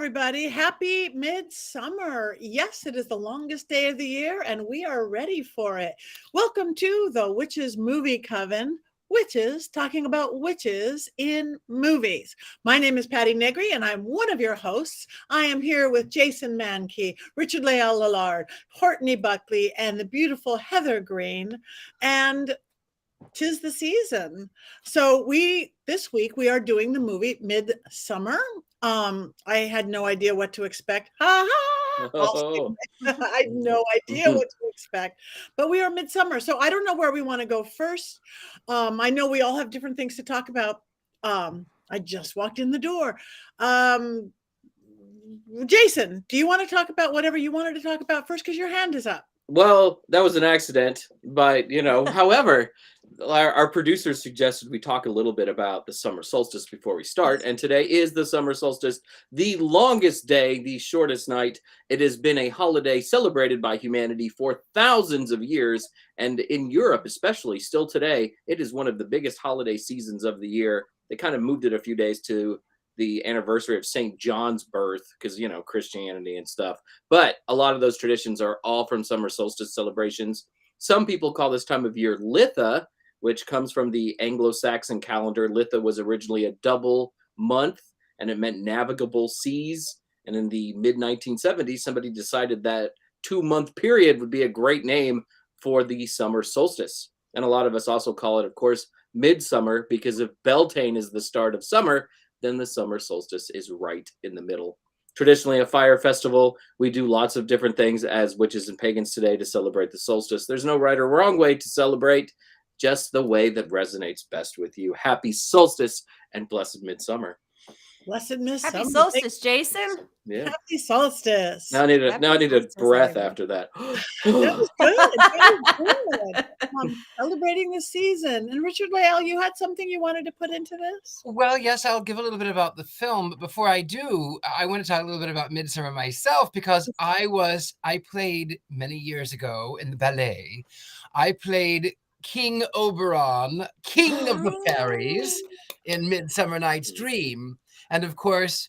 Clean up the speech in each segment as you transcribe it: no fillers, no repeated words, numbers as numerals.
everybody. Happy Midsummer. Yes, it is the longest day of the year, and we are ready for it. Welcome to the Witches Movie Coven. Witches talking about witches in movies. My name is Patti Negri, and I'm one of your hosts. I am here with Jason Mankey, Richard-Lael Lillard, Courtney Buckley, and the beautiful Heather Greene. And 'tis the season. So this week we are doing the movie Midsommar. I had no idea what to expect. I had no idea what to expect, but we are Midsommar. So I don't know where we want to go first. I know we all have different things to talk about. I just walked in the door. Jason, do you want to talk about whatever you wanted to talk about first? Because your hand is up. Well, that was an accident, but however, our producers suggested we talk a little bit about the summer solstice before we start, and today is the summer solstice, the longest day, the shortest night. It has been a holiday celebrated by humanity for thousands of years, and in Europe especially, still today, it is one of the biggest holiday seasons of the year. They kind of moved it a few days to the anniversary of St. John's birth because, Christianity and stuff. But a lot of those traditions are all from summer solstice celebrations. Some people call this time of year Litha, which comes from the Anglo-Saxon calendar. Litha was originally a double month, and it meant navigable seas. And in the mid-1970s, somebody decided that 2-month period would be a great name for the summer solstice. And a lot of us also call it, of course, midsummer, because if Beltane is the start of summer, then the summer solstice is right in the middle. Traditionally a fire festival, we do lots of different things as witches and pagans today to celebrate the solstice. There's no right or wrong way to celebrate, just the way that resonates best with you. Happy solstice and blessed midsummer. Blessed midsummer. Happy solstice, Jason. Yeah. Happy solstice. Now I need a breath after that. That was good. That was good. Celebrating the season. And Richard-Lael, you had something you wanted to put into this? Well, yes, I'll give a little bit about the film, but before I do, I want to talk a little bit about Midsommar myself, because I played many years ago in the ballet. I played King Oberon, King of the Fairies, in Midsummer Night's Dream. And of course,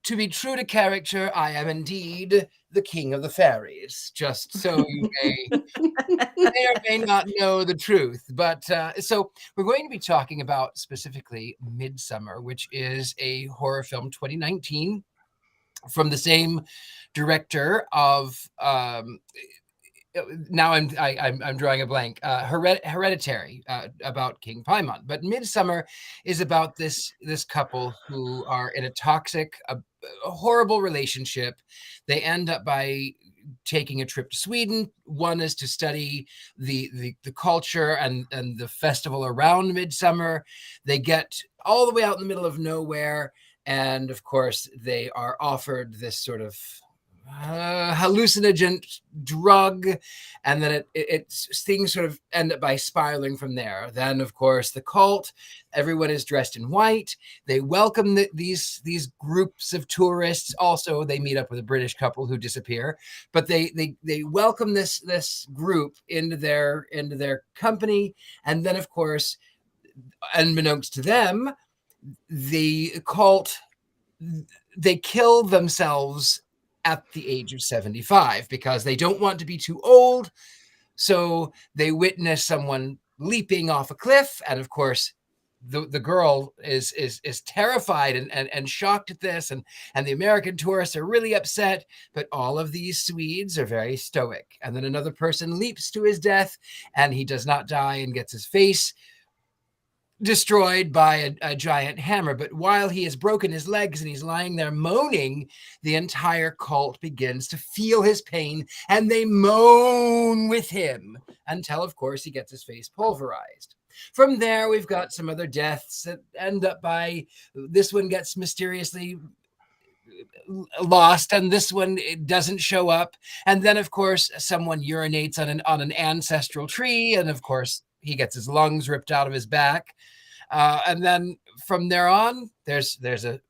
to be true to character, I am indeed the King of the Fairies, just so you may or may not know the truth. But so we're going to be talking about specifically Midsommar, which is a horror film 2019 from the same director of now I'm drawing a blank. Hereditary, about King Paimon. But Midsommar is about this couple who are in a toxic, a horrible relationship. They end up by taking a trip to Sweden. One is to study the culture and the festival around Midsummer. They get all the way out in the middle of nowhere, and of course they are offered this sort of hallucinogen drug, and then things sort of end up by spiraling from there. Then, of course, the cult. Everyone is dressed in white. They welcome these groups of tourists. Also, they meet up with a British couple who disappear, but they welcome this group into their company. And then, of course, unbeknownst to them, the cult, they kill themselves at the age of 75 because they don't want to be too old. So they witness someone leaping off a cliff, and of course the girl is terrified and shocked at this, and the American tourists are really upset, but all of these Swedes are very stoic. And then another person leaps to his death, and he does not die and gets his face destroyed by a giant hammer. But while he has broken his legs and he's lying there moaning, the entire cult begins to feel his pain, and they moan with him until, of course, he gets his face pulverized. From there, we've got some other deaths that end up by, this one gets mysteriously lost, and this one, it doesn't show up. And then, of course, someone urinates on an ancestral tree, and of course, he gets his lungs ripped out of his back. And then from there on, there's a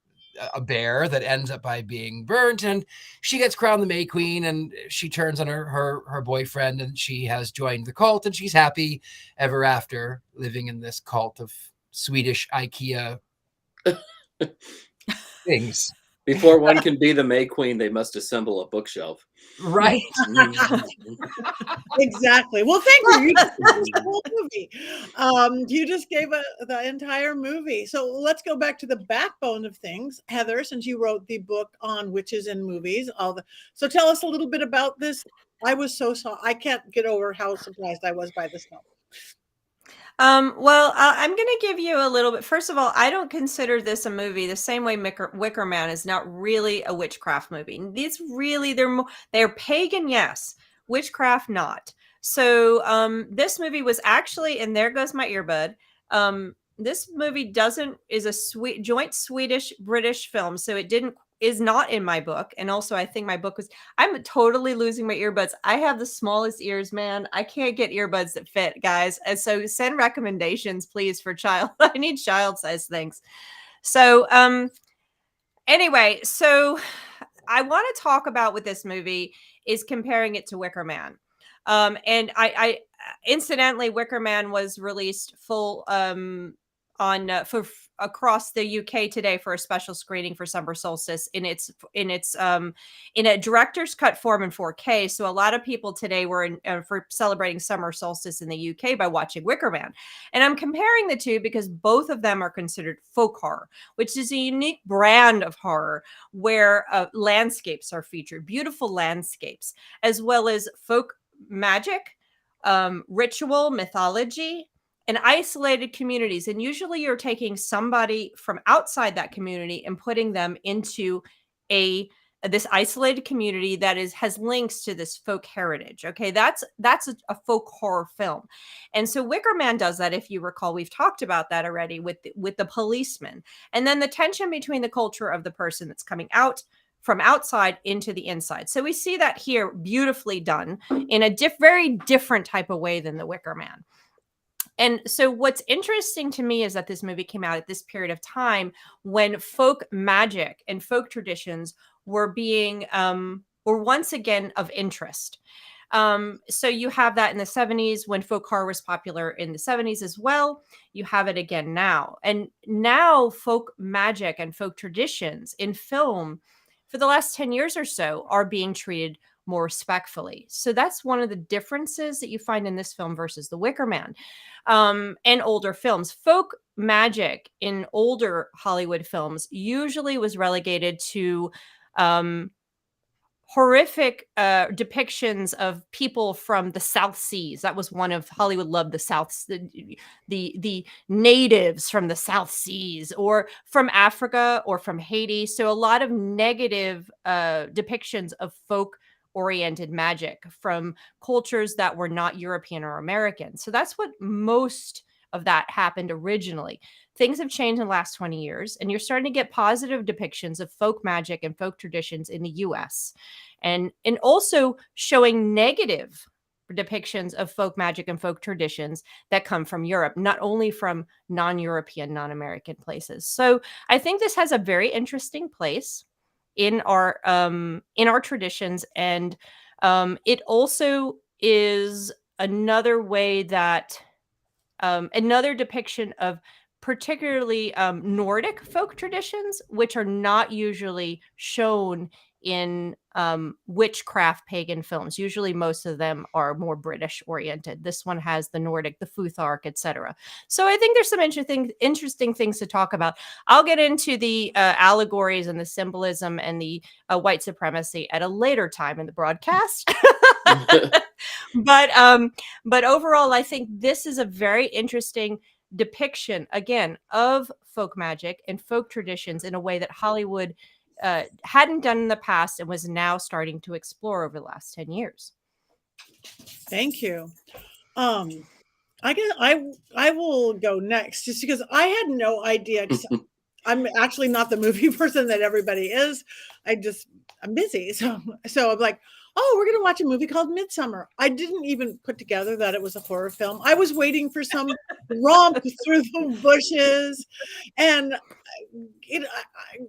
bear that ends up by being burnt, and she gets crowned the May Queen, and she turns on her boyfriend, and she has joined the cult, and she's happy ever after living in this cult of Swedish IKEA things. Before one can be the May Queen, they must assemble a bookshelf. Right. Exactly. Well, thank you. You just gave us the whole movie. You just gave the entire movie. So let's go back to the backbone of things, Heather. Since you wrote the book on witches in movies, so tell us a little bit about this. I was I can't get over how surprised I was by this film. Well, I'm going to give you a little bit. First of all, I don't consider this a movie the same way Wicker Man is not really a witchcraft movie. It's really, they're pagan, yes. Witchcraft, not. So this movie was actually, and there goes my earbud. This movie is a joint Swedish-British film, so is not in my book. And also, I think my book I'm totally losing my earbuds. I have the smallest ears, man. I can't get earbuds that fit, guys. And so send recommendations, please, for child. I need child-sized things. So anyway, so I want to talk about with this movie is comparing it to Wicker Man. And I incidentally, Wicker Man was released full for across the UK today for a special screening for summer solstice in a director's cut form in 4K. So a lot of people today were for celebrating summer solstice in the UK by watching Wicker Man. And I'm comparing the two because both of them are considered folk horror, which is a unique brand of horror where landscapes are featured, beautiful landscapes, as well as folk magic, ritual, mythology, and isolated communities. And usually you're taking somebody from outside that community and putting them into this isolated community that has links to this folk heritage. Okay, that's a folk horror film. And so Wicker Man does that. If you recall, we've talked about that already with the policeman, and then the tension between the culture of the person that's coming out from outside into the inside. So we see that here beautifully done in a very different type of way than the Wicker Man. And so what's interesting to me is that this movie came out at this period of time when folk magic and folk traditions were once again of interest. So you have that in the 70s when folk horror was popular in the 70s as well. You have it again now. And now folk magic and folk traditions in film for the last 10 years or so are being treated more respectfully. So that's one of the differences that you find in this film versus the Wicker Man and older films. Folk magic in older Hollywood films usually was relegated to horrific depictions of people from the South Seas. That was one of Hollywood loved the South, the natives from the South Seas or from Africa or from Haiti. So a lot of negative depictions of folk oriented magic from cultures that were not European or American. So that's what most of that happened originally. Things have changed in the last 20 years, and you're starting to get positive depictions of folk magic and folk traditions in the US, and also showing negative depictions of folk magic and folk traditions that come from Europe, not only from non-European, non-American places. So I think this has a very interesting place in our traditions, and it also is another way that another depiction of particularly Nordic folk traditions, which are not usually shown in witchcraft pagan films. Usually most of them are more British oriented. This one has the Nordic, the Futhark, etc. So I think there's some interesting things to talk about. I'll get into the allegories and the symbolism and the white supremacy at a later time in the broadcast. But overall, I think this is a very interesting depiction, again, of folk magic and folk traditions in a way that Hollywood hadn't done in the past and was now starting to explore over the last 10 years. Thank you. I guess I will go next just because I had no idea. I'm actually not the movie person that everybody is. I'm busy. So I'm like, oh, we're going to watch a movie called Midsommar. I didn't even put together that it was a horror film. I was waiting for some romp through the bushes. And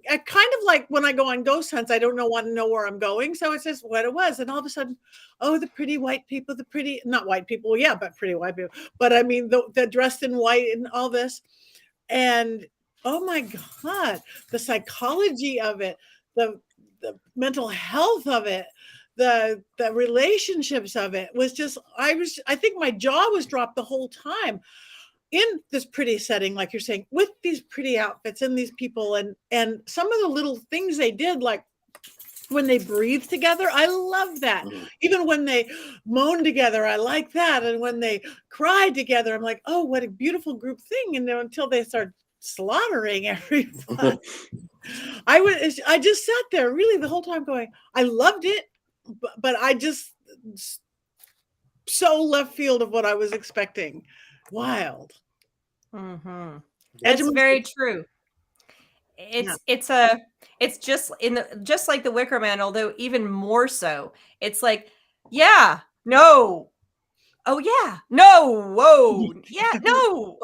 I kind of like when I go on ghost hunts, I don't want to know where I'm going. So it's just what it was. And all of a sudden, oh, the pretty white people, not white people. Yeah, but pretty white people. But I mean, the dressed in white and all this. And oh my God, the psychology of it. the mental health of it, the relationships of it was just, I think my jaw was dropped the whole time in this pretty setting, like you're saying, with these pretty outfits and these people, and some of the little things they did, like when they breathe together, I love that. Even when they moan together, I like that. And when they cry together, I'm like, oh, what a beautiful group thing. And then until they start slaughtering everyone, I just sat there really the whole time going, I loved it, but I just so left field of what I was expecting. Wild. Mm-hmm. That's very true. It's just just like the Wicker Man, although even more so. It's like, yeah, no, oh yeah, no, whoa, yeah, no.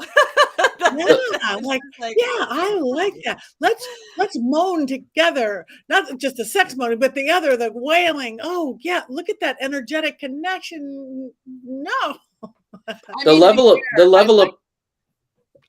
Yeah, like, yeah, I like that. Let's moan together. Not just the sex moaning, but the wailing. Oh yeah, look at that energetic connection. No. The level of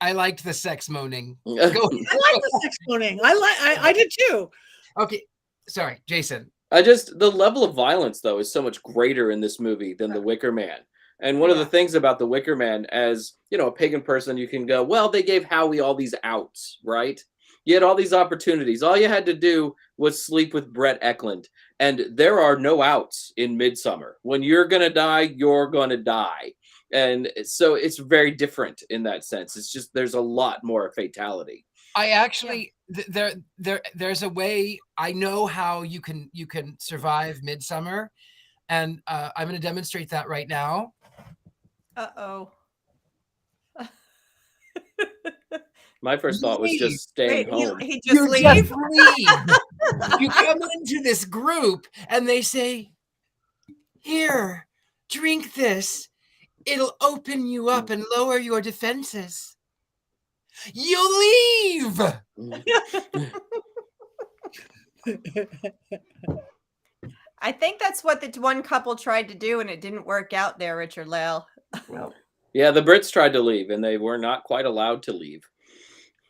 I liked the sex moaning. I like the sex moaning. I did too. Okay, sorry, Jason. The level of violence though is so much greater in this movie than the Wicker Man. And one of the things about the Wicker Man, as you know, a pagan person, you can go, well, they gave Howie all these outs, right? You had all these opportunities. All you had to do was sleep with Brett Eklund. And there are no outs in Midsommar. When you're gonna die, you're gonna die. And so it's very different in that sense. It's just there's a lot more fatality. I actually there's a way I know how you can survive Midsommar, and I'm going to demonstrate that right now. Uh-oh. My first thought was just staying home. He just leave. You come into this group and they say, "Here, drink this. It'll open you up and lower your defenses. You leave." I think that's what the one couple tried to do, and it didn't work out there, Richard-Lael. Yeah, the Brits tried to leave, and they were not quite allowed to leave.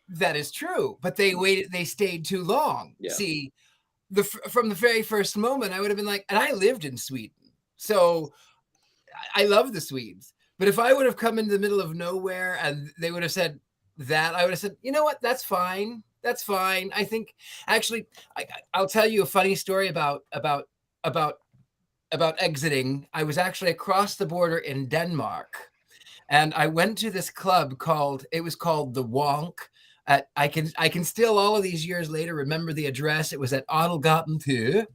That is true, but they waited. They stayed too long. Yeah. See, from the very first moment, I would have been like, and I lived in Sweden, so I love the Swedes. But if I would have come into the middle of nowhere and they would have said that, I would have said, you know what, that's fine. That's fine. I think actually, I'll tell you a funny story about exiting. I was actually across the border in Denmark, and I went to this club called the Wonk. I can still, all of these years later, remember the address. It was at Adelgaten 2.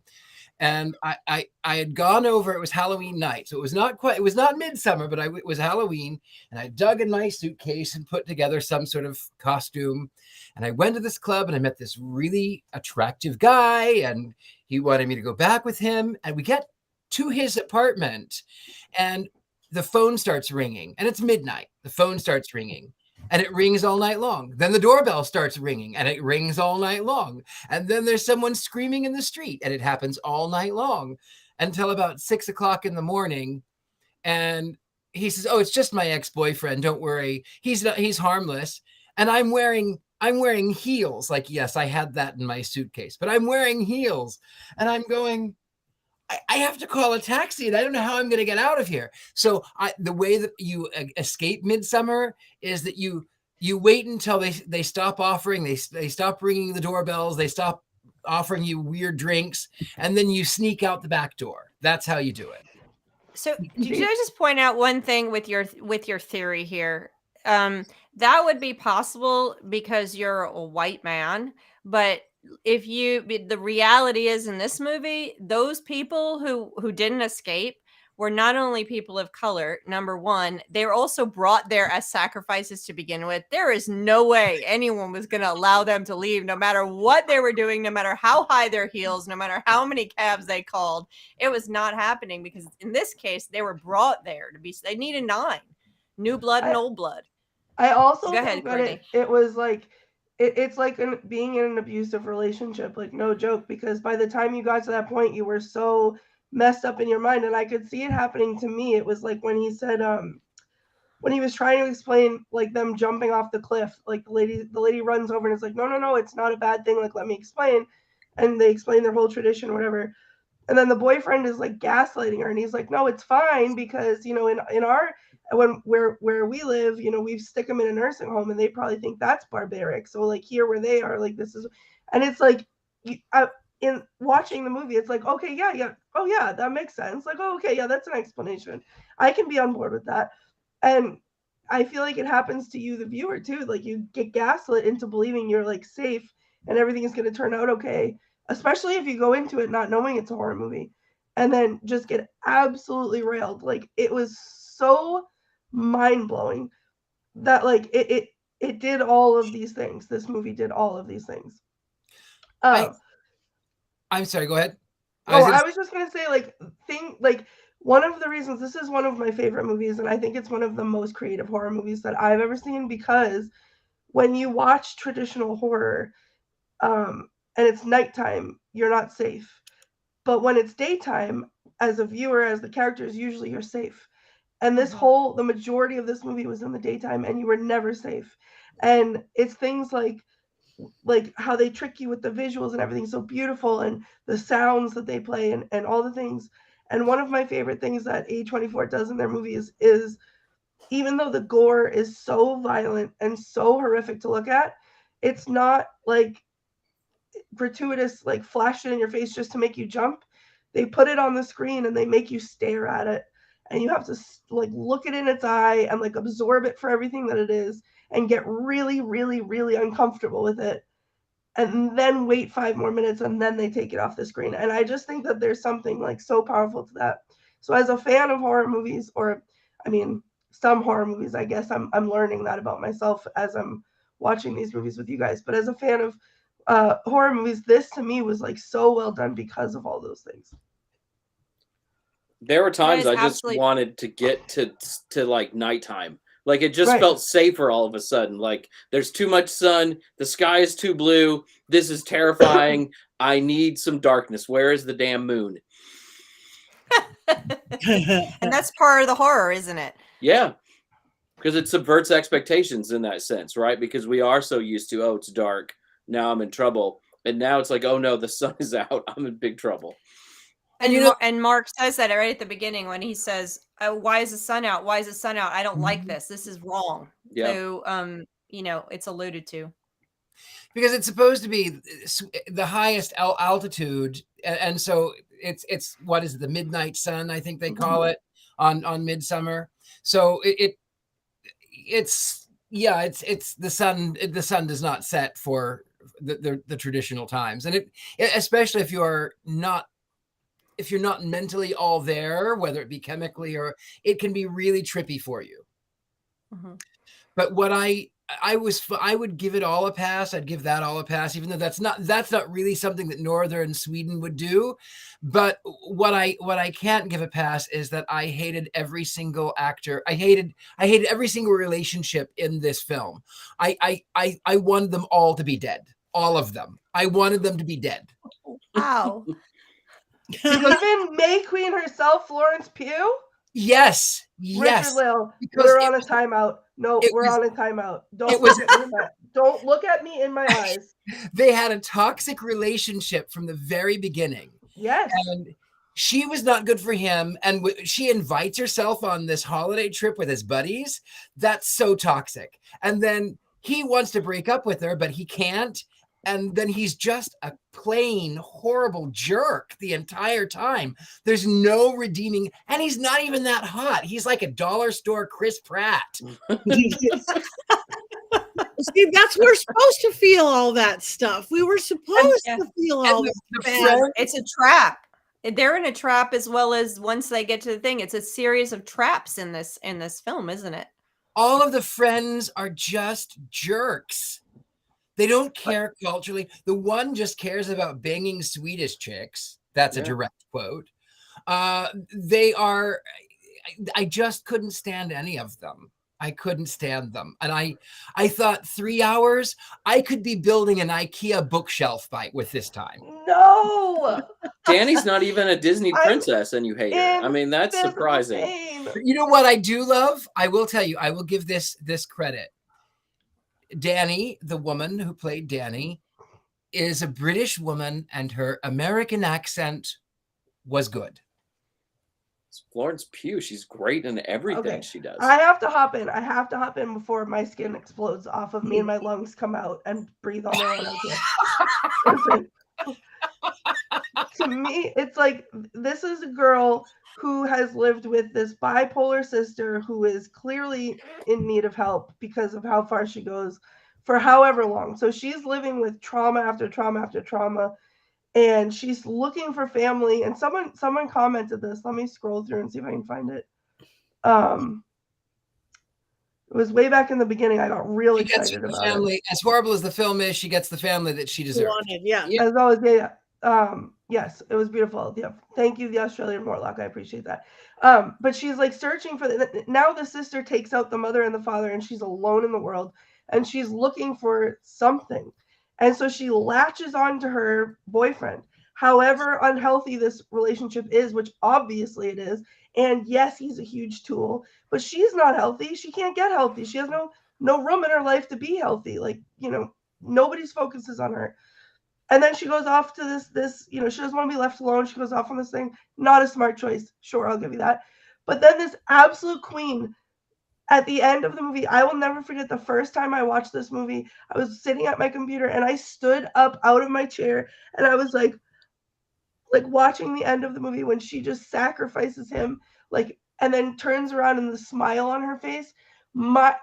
And I had gone over, it was Halloween night. So it was not Midsommar, but it was Halloween. And I dug in my suitcase and put together some sort of costume. And I went to this club and I met this really attractive guy. And he wanted me to go back with him. And we get to his apartment and the phone starts ringing. And it's midnight. The phone starts ringing. And it rings all night long. Then the doorbell starts ringing and it rings all night long. And then there's someone screaming in the street and it happens all night long until about 6 o'clock in the morning. And he says, "Oh, it's just my ex-boyfriend. Don't worry. He's harmless." And I'm wearing heels. Like, yes, I had that in my suitcase, but I'm wearing heels. And I'm going, I have to call a taxi and I don't know how I'm going to get out of here. So the way that you escape Midsommar is that you wait until they stop offering, they stop ringing the doorbells, they stop offering you weird drinks, and then you sneak out the back door. That's how you do it. So did you guys just point out one thing with your theory here? That would be possible because you're a white man, but the reality is in this movie, those people who didn't escape were not only people of color. Number one, they were also brought there as sacrifices to begin with. There is no way anyone was going to allow them to leave, no matter what they were doing, no matter how high their heels, no matter how many cabs they called. It was not happening because in this case, they were brought there they needed 9 new blood and old blood. I also Go ahead, think that it was like, it's like being in an abusive relationship, like no joke, because by the time you got to that point, you were so messed up in your mind. And I could see it happening to me. It was like when he said, when he was trying to explain like them jumping off the cliff, like the lady runs over and is like, no, it's not a bad thing. Like, let me explain. and they explain their whole tradition or whatever. And then the boyfriend is like gaslighting her, and he's like, no, it's fine because, you know, in our, where we live, you know, we stick them in a nursing home and they probably think that's barbaric. So like here where they are, like this is, and it's like, in watching the movie, it's like, okay, yeah, oh yeah, that makes sense. Like, oh, okay, yeah, that's an explanation. I can be on board with that. And I feel like it happens to you, the viewer, too. Like you get gaslit into believing you're like safe and everything is going to turn out okay, especially if you go into it not knowing it's a horror movie and then just get absolutely railed. Like it was so mind-blowing that like it did all of these things. This movie did all of these things. I'm sorry, go ahead. I was just gonna say, like one of the reasons this is one of my favorite movies, and I think it's one of the most creative horror movies that I've ever seen, because when you watch traditional horror, and it's nighttime, you're not safe. But when it's daytime, as a viewer, as the characters, usually you're safe. And the majority of this movie was in the daytime, and you were never safe. And it's things like how they trick you with the visuals and everything so beautiful, and the sounds that they play, and all the things. And one of my favorite things that A24 does in their movies is even though the gore is so violent and so horrific to look at, it's not like gratuitous, like flash it in your face just to make you jump. They put it on the screen and they make you stare at it, and you have to like look it in its eye and like absorb it for everything that it is, and get really, really, really uncomfortable with it, and then wait 5 more minutes, and then they take it off the screen. And I just think that there's something like so powerful to that. So as a fan of horror movies, or I mean, some horror movies, I guess I'm learning that about myself as I'm watching these movies with you guys. But as a fan of horror movies, this to me was like so well done because of all those things. There were times I just absolutely wanted to get to like nighttime. Like it just Right. felt safer all of a sudden. Like there's too much sun. The sky is too blue. This is terrifying. I need some darkness. Where is the damn moon? and that's part of the horror, isn't it? Yeah. Because it subverts expectations in that sense, right? Because we are so used to, oh, it's dark. Now I'm in trouble. And now it's like, oh no, the sun is out. I'm in big trouble. And Mark says that right at the beginning when he says, oh, why is the sun out? Why is the sun out? I don't like this. This is wrong. Yeah. So, it's alluded to. Because it's supposed to be the highest altitude. And so it's what is it, the midnight sun, I think they call it on Midsummer. So it's the sun. The sun does not set for the traditional times. And it especially if you're not mentally all there, whether it be chemically, or it can be really trippy for you. Mm-hmm. But what I would give it all a pass. I'd give that all a pass, even though that's not really something that Northern Sweden would do. But what I can't give a pass is that I hated every single actor. I hated every single relationship in this film. I wanted them all to be dead. All of them. I wanted them to be dead. Wow. Even May Queen herself, Florence Pugh? Yes. Richard-Lael, Because we're on a timeout. No, we're on a timeout. Don't look at me in my eyes. They had a toxic relationship from the very beginning. Yes. And she was not good for him. And she invites herself on this holiday trip with his buddies. That's so toxic. And then he wants to break up with her, but he can't. And then he's just a plain horrible jerk the entire time. There's no redeeming, and he's not even that hot. He's like a dollar store Chris Pratt. See, that's we're supposed to feel all that stuff. We were supposed to feel all that. It's a trap. They're in a trap, as well as once they get to the thing, it's a series of traps in this film, isn't it? All of the friends are just jerks. They don't care culturally. The one just cares about banging Swedish chicks. That's a direct quote. They are, I just couldn't stand any of them. I couldn't stand them. And I thought 3 hours, I could be building an IKEA bookshelf with this time. No. Danny's not even a Disney princess and you hate her. I mean, that's surprising. You know what I do love? I will tell you, I will give this credit. Danny, the woman who played Danny, is a British woman, and her American accent was good. Florence Pugh, she's great in everything Okay. she does. I have to hop in. I have to hop in before my skin explodes off of me and my lungs come out and breathe on their own out here. Listen, to me, it's like this is a girl who has lived with this bipolar sister who is clearly in need of help because of how far she goes for however long. So she's living with trauma after trauma after trauma, and she's looking for family. And someone commented this. Let me scroll through and see if I can find it. It was way back in the beginning. I got real excited about family. it. As horrible as the film is, she gets the family that she deserves. Wanted, yeah. As always, yeah. Yes, it was beautiful. Yeah, thank you, the Australian Morlock. I appreciate that. But she's like searching for now the sister takes out the mother and the father, and she's alone in the world, and she's looking for something. And so she latches on to her boyfriend, however unhealthy this relationship is, which obviously it is. And yes, he's a huge tool, but she's not healthy. She can't get healthy. She has no room in her life to be healthy. Like, nobody's focuses on her. And then she goes off to this, she doesn't want to be left alone. She goes off on this thing. Not a smart choice. Sure, I'll give you that. But then this absolute queen at the end of the movie, I will never forget the first time I watched this movie. I was sitting at my computer and I stood up out of my chair and I was like watching the end of the movie when she just sacrifices him, and then turns around and the smile on her face. My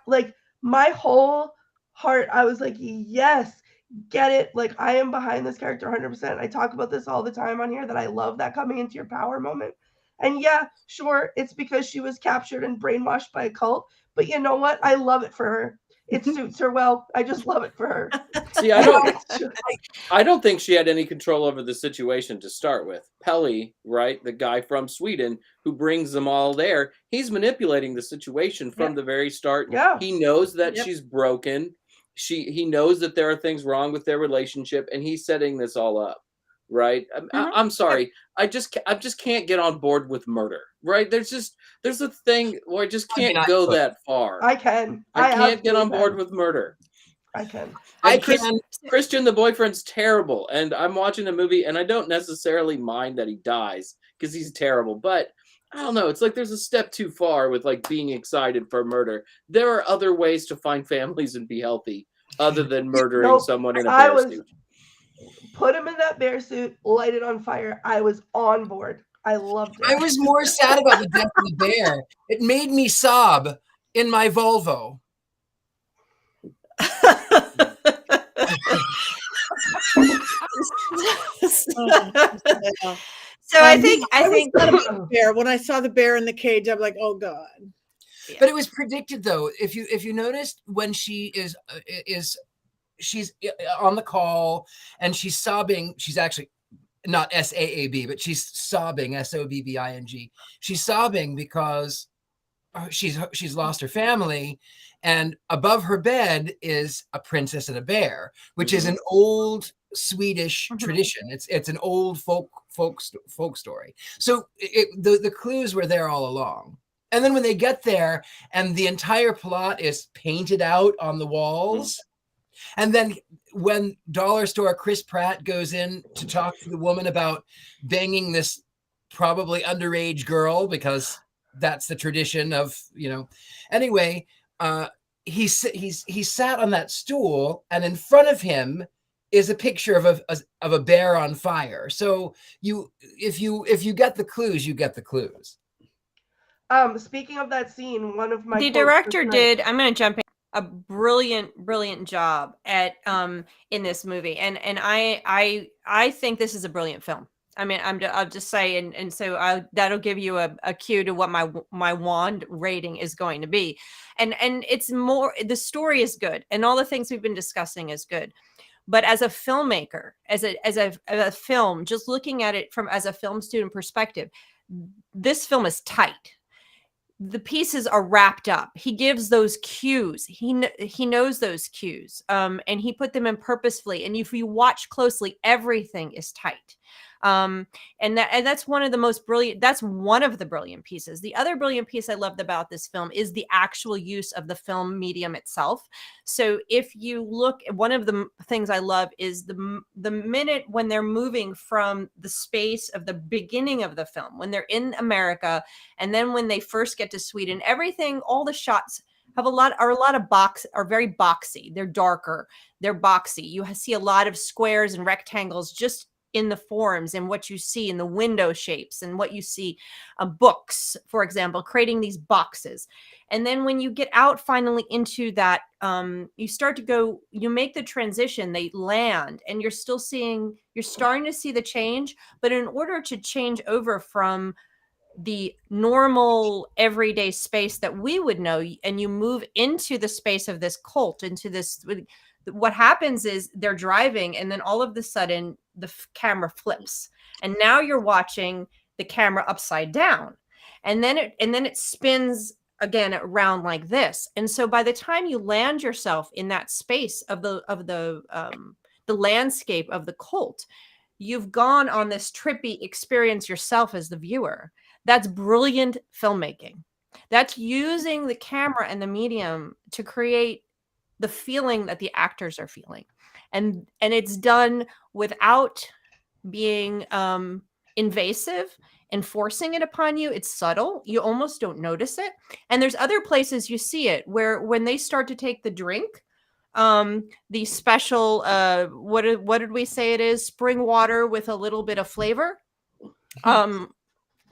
whole heart, I was like, yes, get it. Like, I am behind this character 100%. I talk about this all the time on here, that I love that coming into your power moment. And yeah, sure, it's because she was captured and brainwashed by a cult, but you know what? I love it for her. It suits her well. I just love it for her. See, I don't think she had any control over the situation to start with. Pelly, right, the guy from Sweden who brings them all there, he's manipulating the situation from the very start. Yeah. He knows that she's broken. He knows that there are things wrong with their relationship, and he's setting this all up. Right. I'm sorry. I just can't get on board with murder. Right. There's a thing where I just can't go that far. I can. I can't get on board with murder. I can. Christian, the boyfriend's terrible. And I'm watching the movie and I don't necessarily mind that he dies because he's terrible. But I don't know. It's like there's a step too far with like being excited for murder. There are other ways to find families and be healthy other than murdering someone in a bear suit. Put him in that bear suit, light it on fire. I was on board. I loved it. I was more sad about the death of the bear. It made me sob in my Volvo. So I think bear. When I saw the bear in the cage, I'm like, oh God. But it was predicted, though. If you noticed when she's on the call and she's sobbing, she's actually not SAAB, but she's sobbing, SOBBING. She's sobbing because she's lost her family, and above her bed is a princess and a bear, which is an old Swedish tradition. It's an old folk story. So the clues were there all along. And then when they get there and the entire plot is painted out on the walls, and then when Dollar Store Chris Pratt goes in to talk to the woman about banging this probably underage girl, because that's the tradition of, anyway, he sat on that stool, and in front of him is a picture of a bear on fire. So if you get the clues, you get the clues. Speaking of that scene, one of my the director did. I'm going to jump in. A brilliant job at in this movie, and I think this is a brilliant film. I mean, I'll just say, and so that'll give you a cue to what my wand rating is going to be, and it's more, the story is good, and all the things we've been discussing is good, but as a filmmaker, as a film, just looking at it as a film student perspective, this film is tight. The pieces are wrapped up. He gives those cues. He knows those cues, and he put them in purposefully. And if you watch closely, everything is tight. And that's one of the most brilliant. That's one of the brilliant pieces. The other brilliant piece I loved about this film is the actual use of the film medium itself. So if you look, one of the things I love is the minute when they're moving from the space of the beginning of the film, when they're in America, and then when they first get to Sweden, everything, all the shots are very boxy. They're darker, they're boxy. You see a lot of squares and rectangles just in the forms and what you see in the window shapes and what you see books, for example, creating these boxes. And then when you get out finally into that, you make the transition, they land, and you're starting to see the change. But in order to change over from the normal everyday space that we would know, and you move into the space of this cult, into this, what happens is they're driving, and then all of a sudden the camera flips, and now you're watching the camera upside down, and then it spins again around like this. And so by the time you land yourself in that space of the landscape of the cult, you've gone on this trippy experience yourself as the viewer. That's brilliant filmmaking. That's using the camera and the medium to create the feeling that the actors are feeling. And it's done without being invasive and forcing it upon you. It's subtle. You almost don't notice it. And there's other places you see it where when they start to take the drink, the special, what did we say it is? Spring water with a little bit of flavor.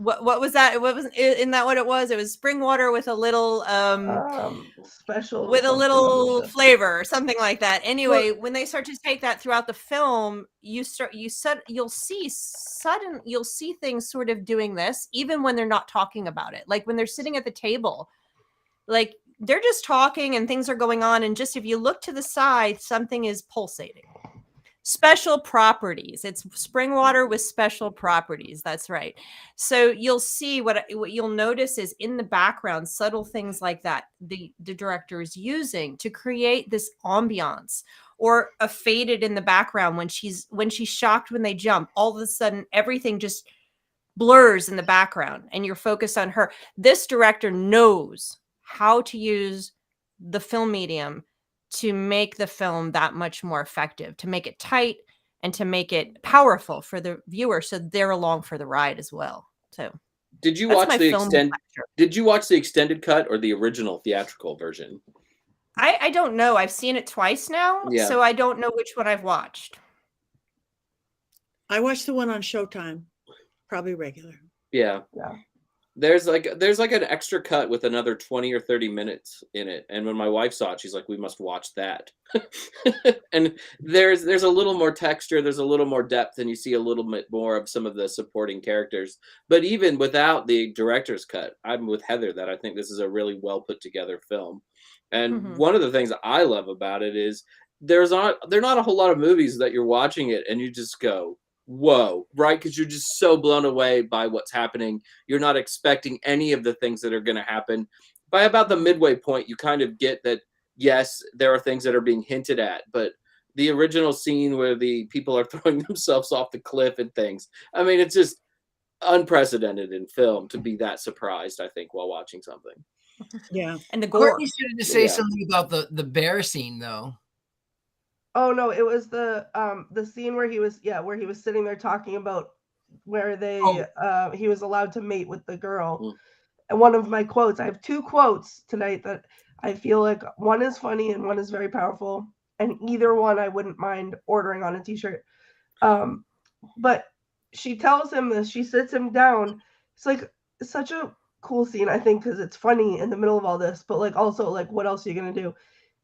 What was that? Isn't that what it was? It was spring water with a little special, with a little flavor or something like that. Anyway, when they start to take that throughout the film, you'll see things sort of doing this even when they're not talking about it. Like when they're sitting at the table, like they're just talking and things are going on, and just if you look to the side, something is pulsating. Special properties. It's spring water with special properties. That's right. So you'll see what you'll notice is in the background, subtle things like that the director is using to create this ambiance, or a faded in the background when she's shocked when they jump. All of a sudden, everything just blurs in the background and you're focused on her. This director knows how to use the film medium to make the film that much more effective, to make it tight and to make it powerful for the viewer, so they're along for the ride as well. So did you watch the extended cut or the original theatrical version? I don't know. I've seen it twice now, so I don't know which one I've watched. I watched the one on Showtime, probably regular. Yeah. There's like an extra cut with another 20 or 30 minutes in it. And when my wife saw it, she's like, we must watch that. And there's a little more texture, there's a little more depth, and you see a little bit more of some of the supporting characters. But even without the director's cut, I'm with Heather that I think this is a really well put together film. And one of the things I love about it is there are not a whole lot of movies that you're watching it and you just go, whoa, right? Because you're just so blown away by what's happening. You're not expecting any of the things that are going to happen. By about the midway point, you kind of get that, yes, there are things that are being hinted at, but the original scene where the people are throwing themselves off the cliff and things, I mean, it's just unprecedented in film to be that surprised, I think, while watching something. Yeah. And the gore. Courtney started to say something about the bear scene, though. Oh no, it was the scene where he was sitting there talking about where he was allowed to mate with the girl. And one of my quotes, I have two quotes tonight that I feel like one is funny and one is very powerful, and either one I wouldn't mind ordering on a t-shirt. But she tells him this, she sits him down. It's like such a cool scene, I think, because it's funny in the middle of all this, but like also like what else are you gonna do?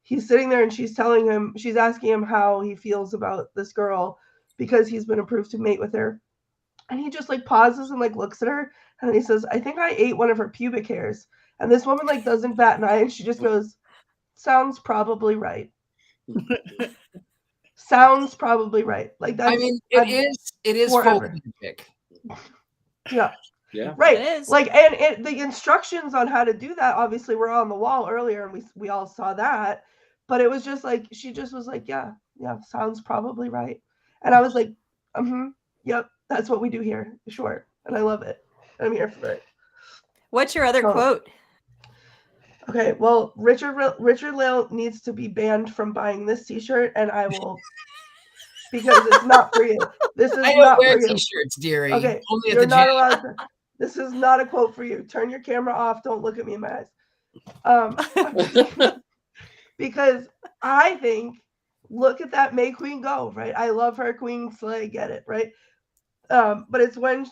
He's sitting there and she's asking him how he feels about this girl because he's been approved to mate with her. And he just like pauses and like looks at her, and then he says, I think I ate one of her pubic hairs. And this woman like doesn't bat an eye, and she just goes, sounds probably right. Sounds probably right. Like that's, I mean, it is folk music. Yeah. Right. It is. Like, and the instructions on how to do that obviously were on the wall earlier, and we all saw that. But it was just like she just was like, yeah, sounds probably right. And I was like, yep, that's what we do here. Sure. And I love it. I'm here for it. What's your other So- quote? Okay, well, Richard-Lael needs to be banned from buying this T-shirt, and I will, because it's not for you. This is I don't not wear for you. T-shirts, dearie. Okay, Only at you're the not gym. allowed to. This is not a quote for you. Turn your camera off. Don't look at me in my eyes. Because I think, look at that May Queen go, right? I love her, Queen Slay, get it, right? But it's when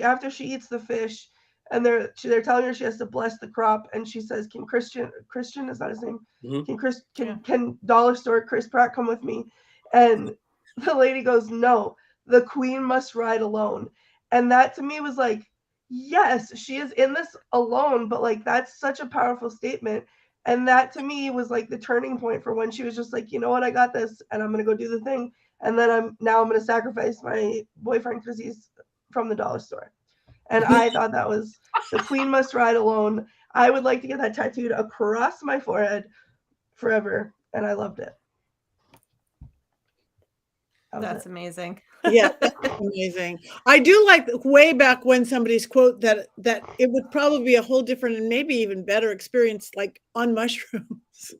after she eats the fish, and they're telling her she has to bless the crop, and she says, "Can Christian is that his name? Mhm. Can Dollar Store Chris Pratt come with me?" And the lady goes, "No, the queen must ride alone." And that to me was like, yes, she is in this alone, but like that's such a powerful statement. And that to me was like the turning point for when she was just like, you know what, I got this, and I'm gonna go do the thing. And then I'm gonna sacrifice my boyfriend because he's from the dollar store. And I thought that was the queen must ride alone. I would like to get that tattooed across my forehead forever. And I loved it. That's amazing. Yeah, that's amazing. I do like way back when somebody's quote that it would probably be a whole different and maybe even better experience, like on mushrooms.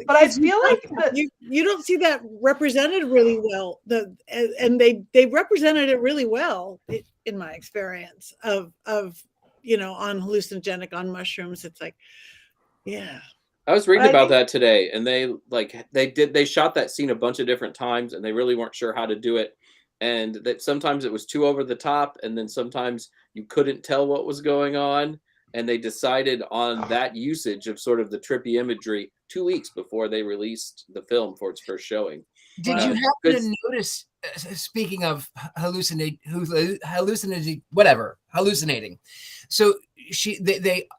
But I feel like you don't see that represented really well. And they represented it really well in my experience of on hallucinogenic, on mushrooms. It's like, yeah. I was reading about that today, and they shot that scene a bunch of different times, and they really weren't sure how to do it, and that sometimes it was too over the top, and then sometimes you couldn't tell what was going on, and they decided on that usage of sort of the trippy imagery 2 weeks before they released the film for its first showing. Did you happen to notice, speaking of hallucinating, so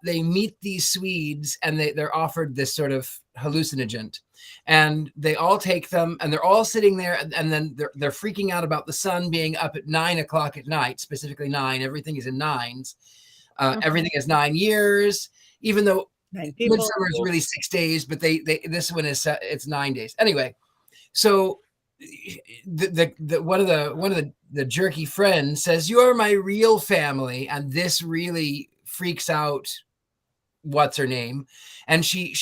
they meet these Swedes, and they're offered this sort of hallucinogen, and they all take them, and they're all sitting there, and then they're freaking out about the sun being up at 9 o'clock at night, specifically 9. Everything is in nines. Everything is 9 years, even though Midsummer is really 6 days, but this one it's 9 days. Anyway, so one of the jerky friends says, "You're my real family," and this really freaks out what's her name, and she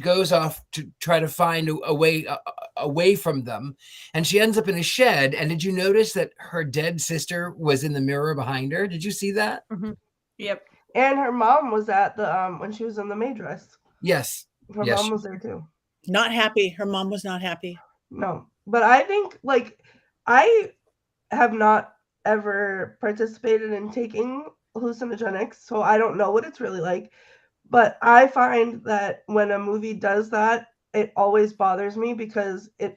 goes off to try to find a way away from them, and she ends up in a shed. And did you notice that her dead sister was in the mirror behind her? Did you see that? Mm-hmm. Yep. And her mom was at the when she was in the maid dress. Yes. Her mom was there too. Not happy. Her mom was not happy. No, but I think, like, I have not ever participated in taking hallucinogenics, so I don't know what it's really like. But I find that when a movie does that, it always bothers me because I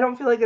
don't feel like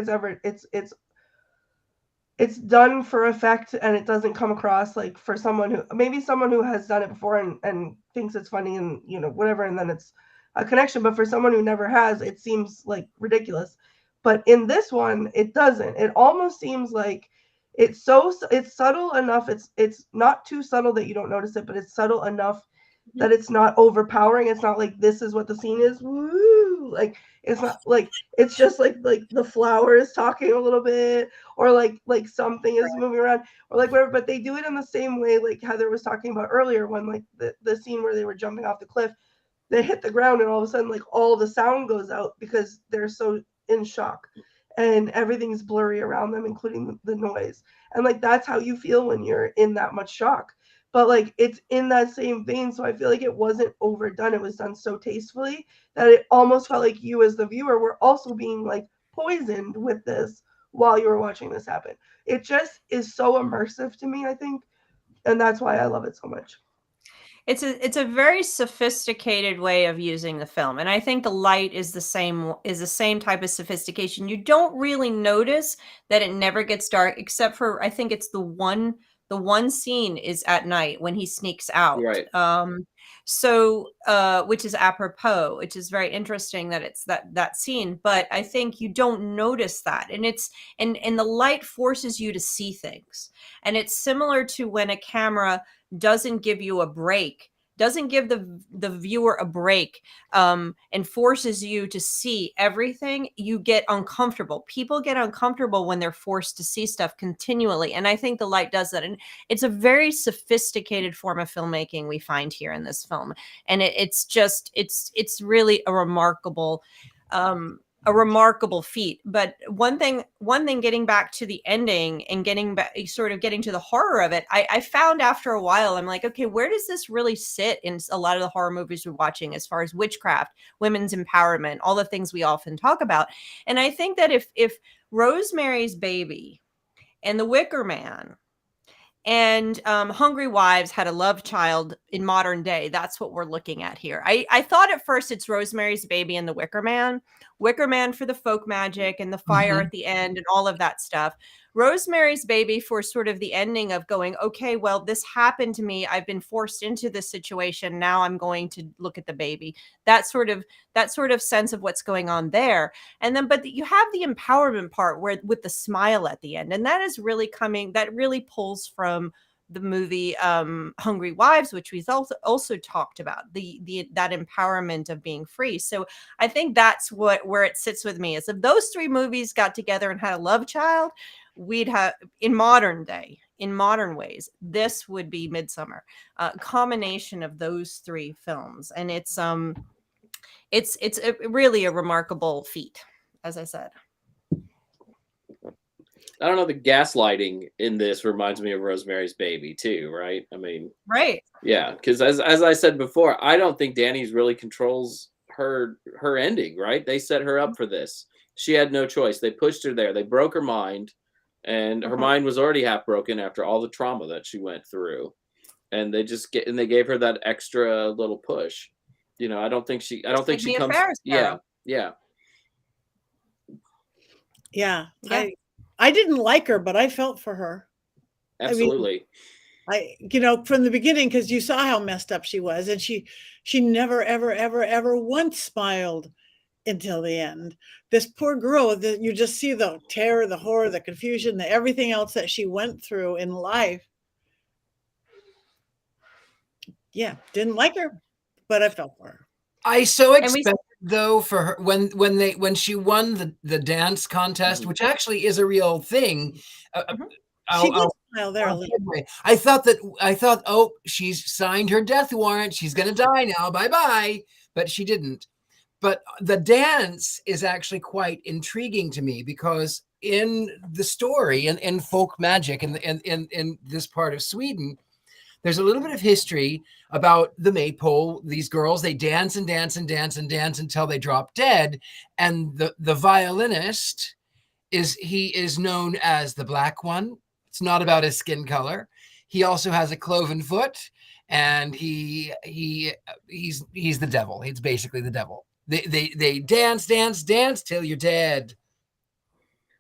it's done for effect, and it doesn't come across like for someone who has done it before and thinks it's funny and whatever, and then it's a connection. But for someone who never has, it seems like ridiculous. But in this one, it doesn't. It almost seems like it's subtle enough. It's not too subtle that you don't notice it, but it's subtle enough that it's not overpowering. It's not like this is what the scene is. Woo! Like it's not like it's just like the flower is talking a little bit, or like something is moving around, or like whatever. But they do it in the same way like Heather was talking about earlier, when like the scene where they were jumping off the cliff. They hit the ground, and all of a sudden, like, all the sound goes out because they're so in shock, and everything's blurry around them, including the noise. And like that's how you feel when you're in that much shock. But like it's in that same vein, so I feel like it wasn't overdone. It was done so tastefully that it almost felt like you as the viewer were also being like poisoned with this while you were watching this happen. It just is so immersive to me, I think, and that's why I love it so much. It's a very sophisticated way of using the film, and I think the light is the same type of sophistication. You don't really notice that it never gets dark, except for I think it's the one scene is at night when he sneaks out. Right. Which is apropos, which is very interesting that it's that scene. But I think you don't notice that, and and the light forces you to see things, and it's similar to when a camera doesn't give you a break doesn't give the viewer a break, and forces you to see everything, you get uncomfortable. People get uncomfortable when they're forced to see stuff continually, and I think The Light does that. And it's a very sophisticated form of filmmaking we find here in this film, and it's really a remarkable feat. But one thing, getting back to the ending and getting to the horror of it, I found after a while, I'm like, okay, where does this really sit in a lot of the horror movies we're watching as far as witchcraft, women's empowerment, all the things we often talk about? And I think that if Rosemary's Baby and The Wicker Man and Hungry Wives had a love child in modern day, that's what we're looking at here. I thought at first it's Rosemary's Baby and The Wicker Man for the folk magic and the fire at the end and all of that stuff. Rosemary's Baby for sort of the ending of going, okay, well, this happened to me. I've been forced into this situation. Now I'm going to look at the baby. That sort of sense of what's going on there. And then, but you have the empowerment part where with the smile at the end. And that is really that really pulls from the movie Hungry Wives, which we've also talked about, that empowerment of being free. So I think that's where it sits with me, is if those three movies got together and had a love child, we'd have, in modern ways, this would be Midsommar, a combination of those three films. And it's really a remarkable feat, as I said. I don't know, the gaslighting in this reminds me of Rosemary's Baby too, right? I mean, right. Yeah, because as I said before, I don't think Dani's really controls her ending, right? They set her up for this. She had no choice. They pushed her there. They broke her mind, and her mind was already half broken after all the trauma that she went through. And they gave her that extra little push. You know, I don't think she comes. Yeah. I didn't like her, but I felt for her. Absolutely. I from the beginning, because you saw how messed up she was, and she never, ever, ever, ever once smiled until the end. This poor girl, you just see the terror, the horror, the confusion, everything else that she went through in life. Yeah, didn't like her, but I felt for her. I so expected though for her when she won the dance contest, which actually is a real thing. She did smile there a little. I thought, oh, she's signed her death warrant. She's gonna die now. Bye bye. But she didn't. But the dance is actually quite intriguing to me, because in the story and in folk magic and in this part of Sweden, there's a little bit of history about the maypole. These girls, they dance and dance and dance and dance until they drop dead. And the violinist is known as the Black One. It's not about his skin color. He also has a cloven foot, and he's the devil. He's basically the devil. They dance till you're dead.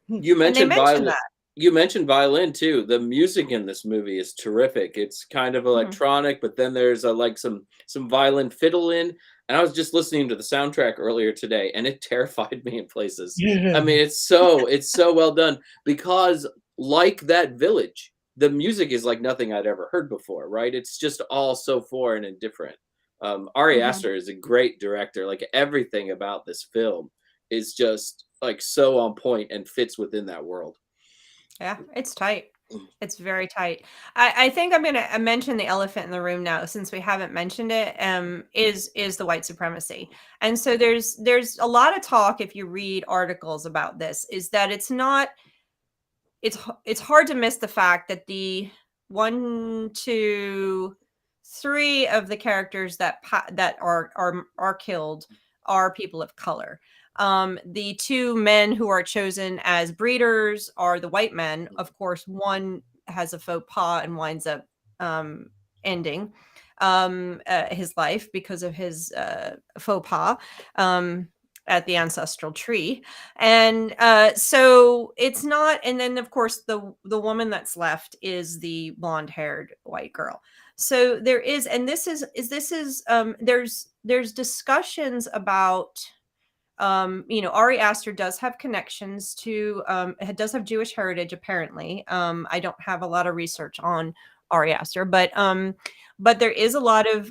You mentioned violin. You mentioned violin too. The music in this movie is terrific. It's kind of electronic, but then there's some violin fiddle in. And I was just listening to the soundtrack earlier today, and it terrified me in places. I mean, it's so well done, because like that village, the music is like nothing I'd ever heard before, right? It's just all so foreign and different. Ari Aster is a great director. Like, everything about this film is just like so on point and fits within that world. Yeah, it's tight. It's very tight. I think I'm going to mention the elephant in the room now, since we haven't mentioned it, is the white supremacy. And so there's a lot of talk, if you read articles about this, is that it's hard to miss the fact that the 1, 2, 3 of the characters that are killed are people of color. The 2 men who are chosen as breeders are the white men. Of course, one has a faux pas and winds up ending his life because of his faux pas at the ancestral tree. And so it's not. And then, of course, the woman that's left is the blonde-haired white girl. So there is, and there's discussions about. Ari Aster does have connections to, does have Jewish heritage, apparently. I don't have a lot of research on Ari Aster, but there is a lot of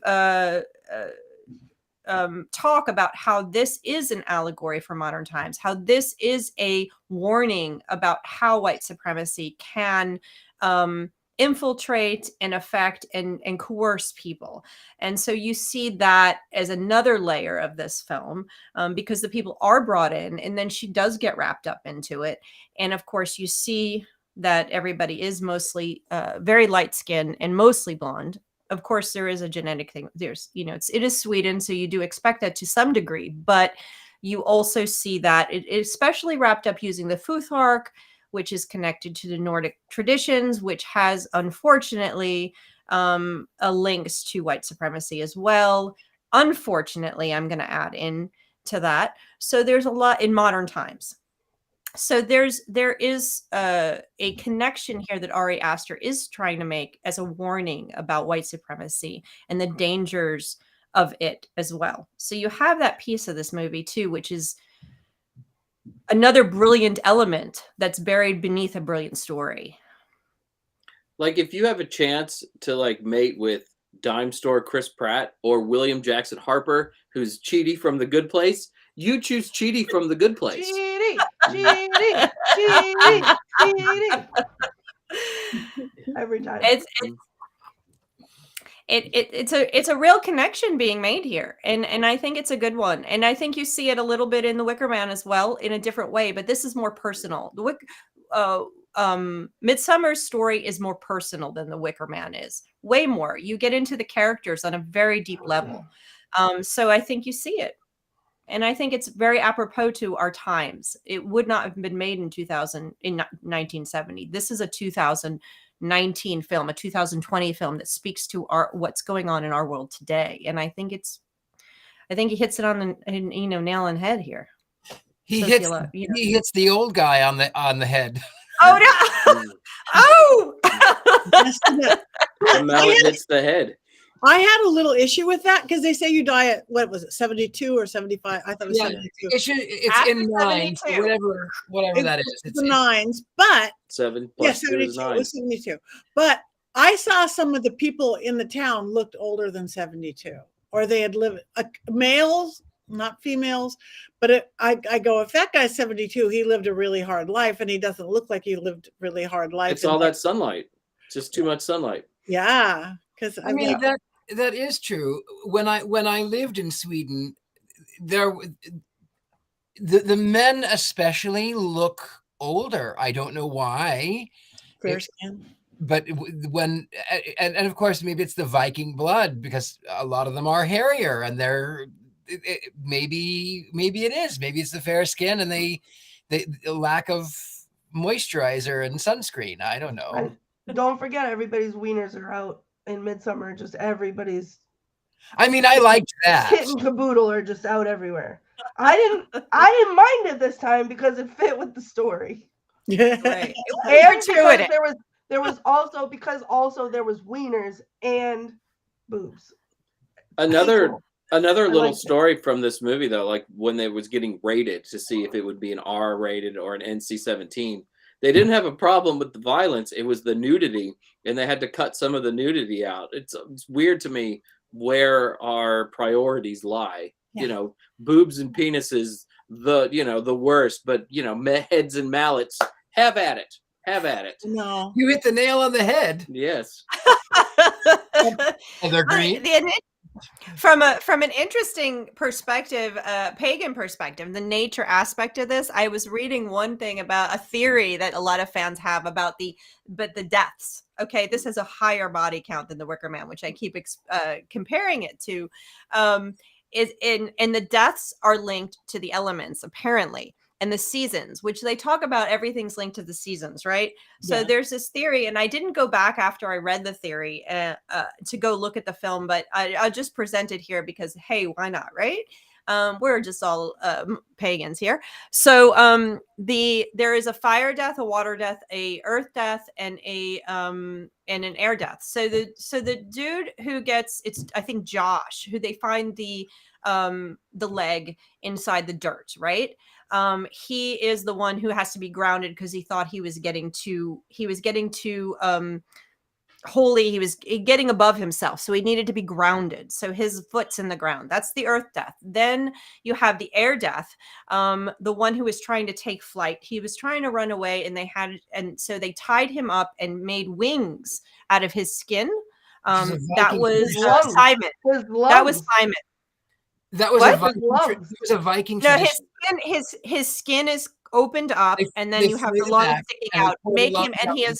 talk about how this is an allegory for modern times, how this is a warning about how white supremacy can infiltrate and affect and coerce people. And so you see that as another layer of this film, because the people are brought in, and then she does get wrapped up into it. And of course, you see that everybody is mostly very light skinned and mostly blonde. Of course, there is a genetic thing. There's, it is Sweden, so you do expect that to some degree, but you also see that it is especially wrapped up using the Futhark, which is connected to the Nordic traditions, which has, unfortunately, a links to white supremacy as well. Unfortunately, I'm going to add in to that. So there's a lot in modern times. So there is a connection here that Ari Aster is trying to make as a warning about white supremacy and the dangers of it as well. So you have that piece of this movie too, which is another brilliant element that's buried beneath a brilliant story. Like, if you have a chance to like mate with dime store Chris Pratt or William Jackson Harper, who's Chidi from The Good Place, you choose Chidi from The Good Place. Chidi. Every time. It's a real connection being made here, and I think it's a good one. And I think you see it a little bit in The Wicker Man as well, in a different way, but this is more personal. Midsummer's story is more personal than The Wicker Man is. Way more. You get into the characters on a very deep level. So I think you see it. And I think it's very apropos to our times. It would not have been made in 1970. This is a 2019 film, a 2020 film that speaks to what's going on in our world today. And I think he hits it on the nail on the head here. He hits the old guy on the head. Oh no! Oh! The mallet hits the head. I had a little issue with that because they say you die at, what was it, 72 or 75? I thought it was 72. It's in nines, whatever that is. It's the nines, but 7 plus 2 is 9. It was 72. But I saw some of the people in the town looked older than 72, or they had lived, males, not females. But I go, if that guy's 72, he lived a really hard life, and he doesn't look like he lived really hard life. It's all that sunlight. It's just too much sunlight. Yeah. Because I mean, that is true. When I lived in Sweden, the men especially look older. I don't know why. Fair skin. But and of course maybe it's the Viking blood, because a lot of them are hairier, and maybe it is. Maybe it's the fair skin and the lack of moisturizer and sunscreen. I don't know. And don't forget, everybody's wieners are out. In Midsommar, just everybody's. I mean, I liked that. Kit and caboodle are just out everywhere. I didn't mind it this time because it fit with the story. Yeah, right. And because there was also wieners and boobs. Another little story from this movie, though, like when it was getting rated to see if it would be an R rated or an NC-17. They didn't have a problem with the violence. It was the nudity, and they had to cut some of the nudity out. It's weird to me where our priorities lie. Yeah. Boobs and penises, the worst, but heads and mallets, have at it. No. You hit the nail on the head. Yes. And they're green. From an interesting perspective, pagan perspective, the nature aspect of this, I was reading one thing about a theory that a lot of fans have about the deaths. Okay, this has a higher body count than The Wicker Man, which I keep comparing it to. And the deaths are linked to the elements, apparently. And the seasons, which they talk about, everything's linked to the seasons, right? So there's this theory, and I didn't go back after I read the theory to go look at the film, but I'll just present it here because, hey, why not, right? We're just all pagans here. So there is a fire death, a water death, a earth death, and an air death. So the dude who gets, it's I think Josh, who they find the leg inside the dirt, right? He is the one who has to be grounded because he thought he was getting too holy, he was getting above himself, so he needed to be grounded, so his foot's in the ground. That's the earth death. Then you have the air death, the one who was trying to take flight. He was trying to run away, and so they tied him up and made wings out of his skin. That was Simon. That was Simon. That was What? a Viking No, tradition. his skin is opened up, and then you have the lungs sticking out. Make him, and he has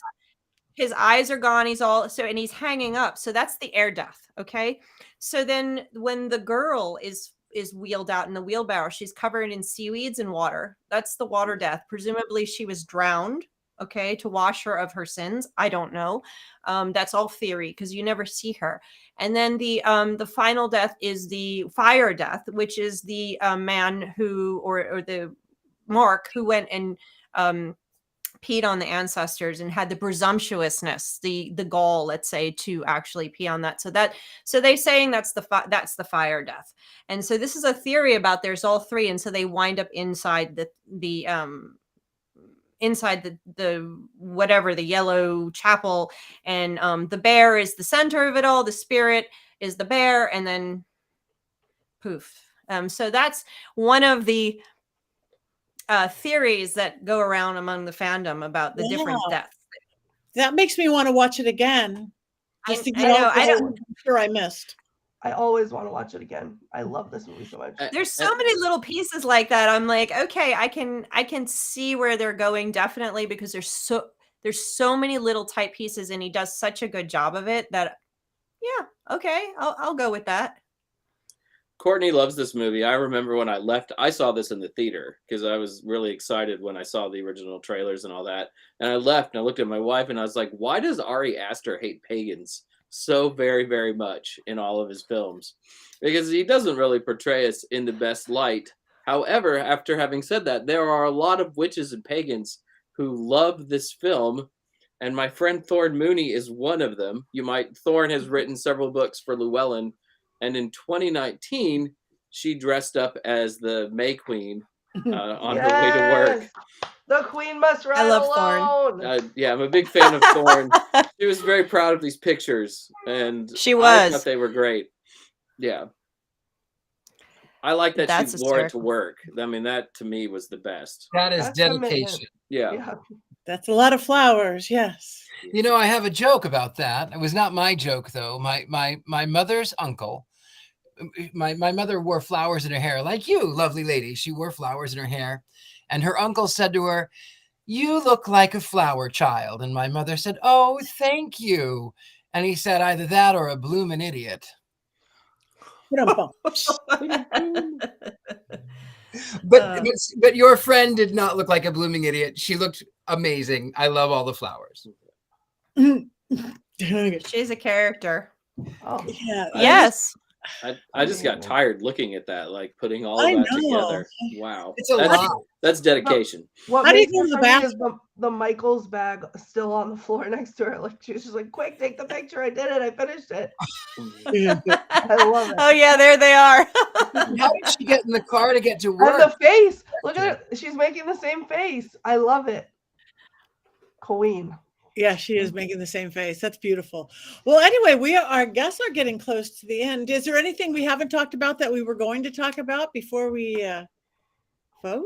his eyes are gone. He's all so, and he's hanging up. So that's the air death. Okay. So then when the girl is wheeled out in the wheelbarrow, she's covered in seaweeds and water. That's the water death. Presumably she was drowned. Okay, to wash her of her sins. I don't know. That's all theory because you never see her. And then the final death is the fire death, which is the man who or the Mark who went and peed on the ancestors and had the presumptuousness, the gall, let's say, to actually pee on that. So they saying that's the fire death. And so this is a theory about there's all three, and so they wind up inside the whatever, the yellow chapel, and the bear is the center of it all. The spirit is the bear, and then poof. So that's one of the theories that go around among the fandom about the different deaths. That makes me want to watch it again. Just to get I'm sure I missed. I always want to watch it again. I love this movie so much. There's so many little pieces like that. I'm like, okay, I can see where they're going, definitely, because there's so many little tight pieces, and he does such a good job of it that, yeah, okay, I'll go with that. Courtney loves this movie. I remember when I left, I saw this in the theater because I was really excited when I saw the original trailers and all that. And I left and I looked at my wife and I was like, why does Ari Aster hate pagans so very, very much in all of his films? Because he doesn't really portray us in the best light. However, after having said that, there are a lot of witches and pagans who love this film. And my friend Thorne Mooney is one of them. Thorne has written several books for Llewellyn. And in 2019, she dressed up as the May Queen on her way to work. The Queen must ride alone. Thorne. Yeah, I'm a big fan of Thorne. She was very proud of these pictures, and she was. I thought they were great. Yeah, I like that she wore it to work. I mean, that to me was the best. That's dedication. Yeah. That's a lot of flowers. Yes. You know, I have a joke about that. It was not my joke, though. My mother's uncle. My mother wore flowers in her hair, like you, lovely lady. She wore flowers in her hair. And her uncle said to her, "You look like a flower child." And my mother said, "Oh, thank you." And he said, "Either that or a bloomin' idiot." But your friend did not look like a blooming idiot. She looked amazing. I love all the flowers. She's a character. Oh yeah. Yes. I just got tired looking at that, like putting all of that together. Wow. It's a lot. That's dedication. What How do you makes go to it the funny is bathroom? the Michaels bag still on the floor next to her. Like she was just like, "Quick, take the picture. I did it. I finished it." I love it. Oh yeah, there they are. How did she get in the car to get to work? And the face. Look at it. She's making the same face. I love it. Queen. Yeah, she is making the same face. That's beautiful. Well, anyway, our guests are getting close to the end. Is there anything we haven't talked about that we were going to talk about before we vote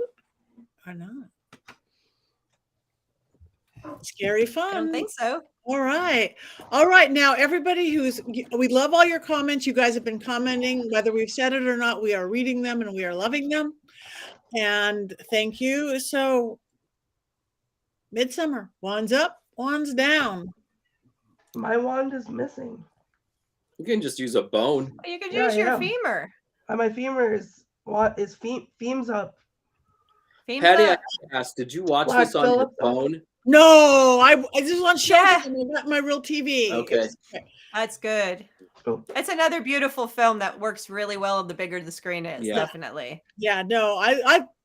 or not? Scary fun. I don't think so. All right. Now, everybody we love all your comments. You guys have been commenting, whether we've said it or not. We are reading them and we are loving them. And thank you. So, Midsommar, wands up. Wands down. My wand is missing. You can just use a bone. You could use your femur. My femur is fems up. Patti, I asked, did you watch this on your phone? No, I just on Showtime. I got my real TV. Okay. That's good. Oh. It's another beautiful film that works really well the bigger the screen is, Yeah. definitely. Yeah, no,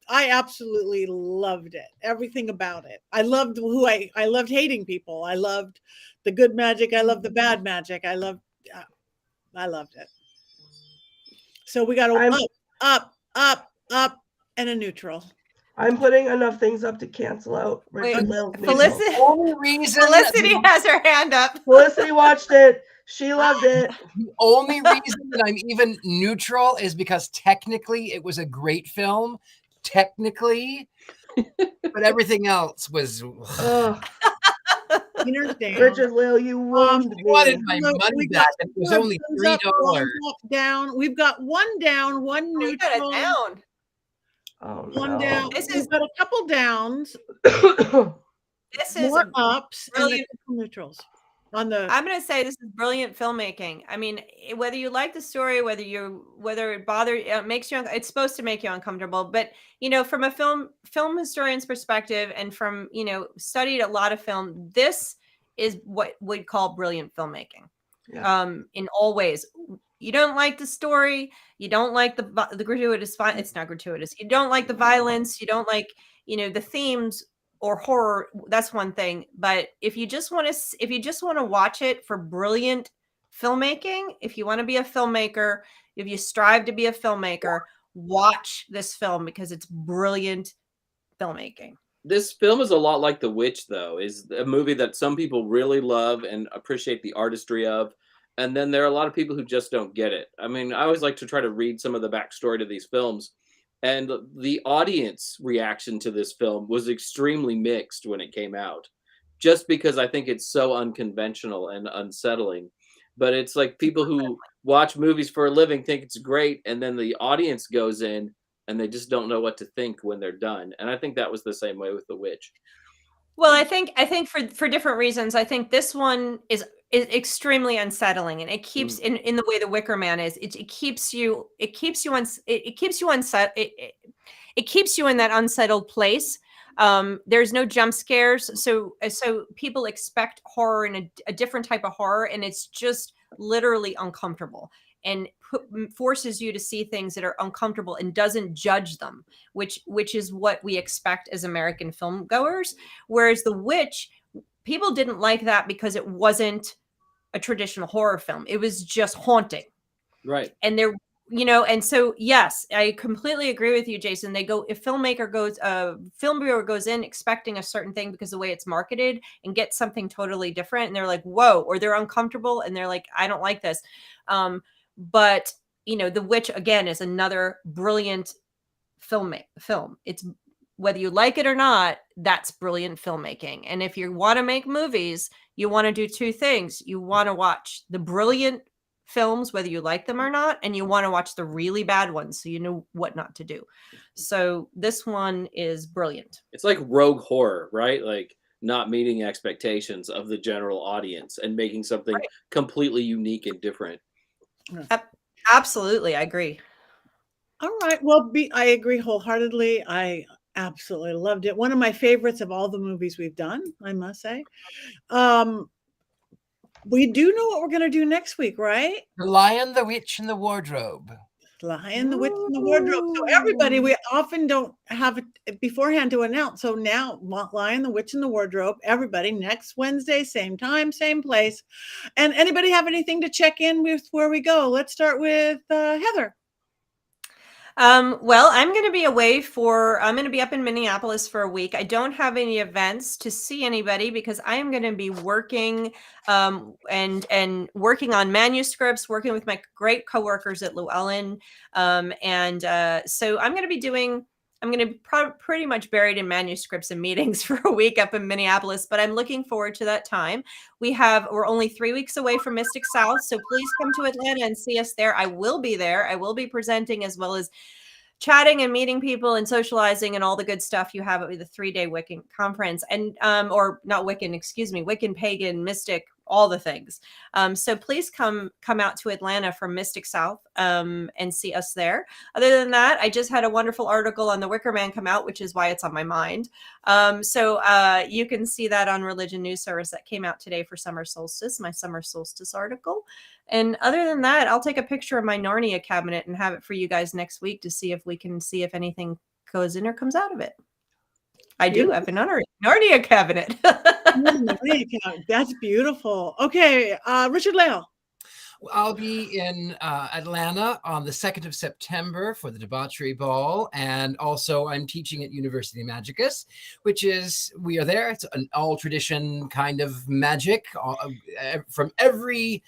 I absolutely loved it. Everything about it. I loved I loved hating people. I loved the good magic. I loved the bad magic. I loved it. So we got a up, and a neutral. I'm putting enough things up to cancel out Wait, Richard-Lael's Midsommar. Felicity, The only reason Felicity has her hand up. Felicity watched it. She loved it. The only reason that I'm even neutral is because technically it was a great film. Technically, but everything else was. Ugh. Richard Richard-Lael, you wound me. Wanted my Look, money we back. got It was two only thumbs up, $3. thumbs up, down. We've got one down, one We got it neutral, down. Oh, one down. This We've is- got a couple downs, no. This is more ups, and then brilliant. couple neutrals. On the I'm going to say this is brilliant filmmaking. I mean, whether you like the story, whether it makes you, it's supposed to make you uncomfortable. But from a film historian's perspective, and from studied a lot of film, this is what we'd call brilliant filmmaking. Yeah. In all ways. You don't like the story, you don't like the gratuitous. It's not gratuitous. You don't like the violence. You don't like the themes or horror. That's one thing. But if you just want to watch it for brilliant filmmaking, if you want to be a filmmaker, if you strive to be a filmmaker, watch this film because it's brilliant filmmaking. This film is a lot like The Witch, though. Is a movie that some people really love and appreciate the artistry of. And then there are a lot of people who just don't get it. I mean, I always like to try to read some of the backstory to these films. And the audience reaction to this film was extremely mixed when it came out. Just because I think it's so unconventional and unsettling. But it's like people who watch movies for a living think it's great. And then the audience goes in and they just don't know what to think when they're done. And I think that was the same way with The Witch. Well, I think for different reasons. I think this one is extremely unsettling, and it keeps in the way The Wicker Man is. It keeps you in that unsettled place. There's no jump scares, so people expect horror in a different type of horror, and it's just literally uncomfortable and forces you to see things that are uncomfortable and doesn't judge them, which is what we expect as American film goers. Whereas The Witch, people didn't like that because it wasn't a traditional horror film. It was just haunting. Right. And and so, yes, I completely agree with you, Jason. If film bureau goes in expecting a certain thing because the way it's marketed and gets something totally different, and they're like, whoa, or they're uncomfortable and they're like, I don't like this. But The Witch, again, is another brilliant film. It's, whether you like it or not, that's brilliant filmmaking. And if you want to make movies, you want to do two things. You want to watch the brilliant films, whether you like them or not, and you want to watch the really bad ones so you know what not to do. So this one is brilliant. It's like rogue horror, right? Like not meeting expectations of the general audience and making something completely unique and different. Absolutely, I agree. All right. Well, I agree wholeheartedly. I absolutely loved it. One of my favorites of all the movies we've done, I must say. We do know what we're going to do next week, right? The Lion, the Witch, and the Wardrobe. Lion, the Witch, and the Wardrobe. So everybody, we often don't have it beforehand to announce. So now, Lion, the Witch, and the Wardrobe. Everybody, next Wednesday, same time, same place. And anybody have anything to check in with where we go? Let's start with Heather. Well, I'm going to be I'm going to be up in Minneapolis for a week. I don't have any events to see anybody because I am going to be working and working on manuscripts, working with my great coworkers at Llewellyn. So I'm going to be pretty much buried in manuscripts and meetings for a week up in Minneapolis, but I'm looking forward to that time. We're only 3 weeks away from Mystic South, so please come to Atlanta and see us there. I will be there. I will be presenting as well as chatting and meeting people and socializing and all the good stuff you have at the 3-day Wiccan conference, and or not Wiccan, excuse me, Wiccan, pagan, mystic, all the things. So please come out to Atlanta for Mystic South and see us there. Other than that, I just had a wonderful article on the Wicker Man come out, which is why it's on my mind. So you can see that on Religion News Service that came out today for summer solstice, my summer solstice article. And other than that, I'll take a picture of my Narnia cabinet and have it for you guys next week to see if we can see if anything goes in or comes out of it. I do have an Narnia cabinet. That's beautiful. Okay, Richard-Lael. I'll be in Atlanta on the 2nd of September for the Debauchery Ball. And also I'm teaching at University Magicus, which is, we are there. It's an all tradition kind of magic from every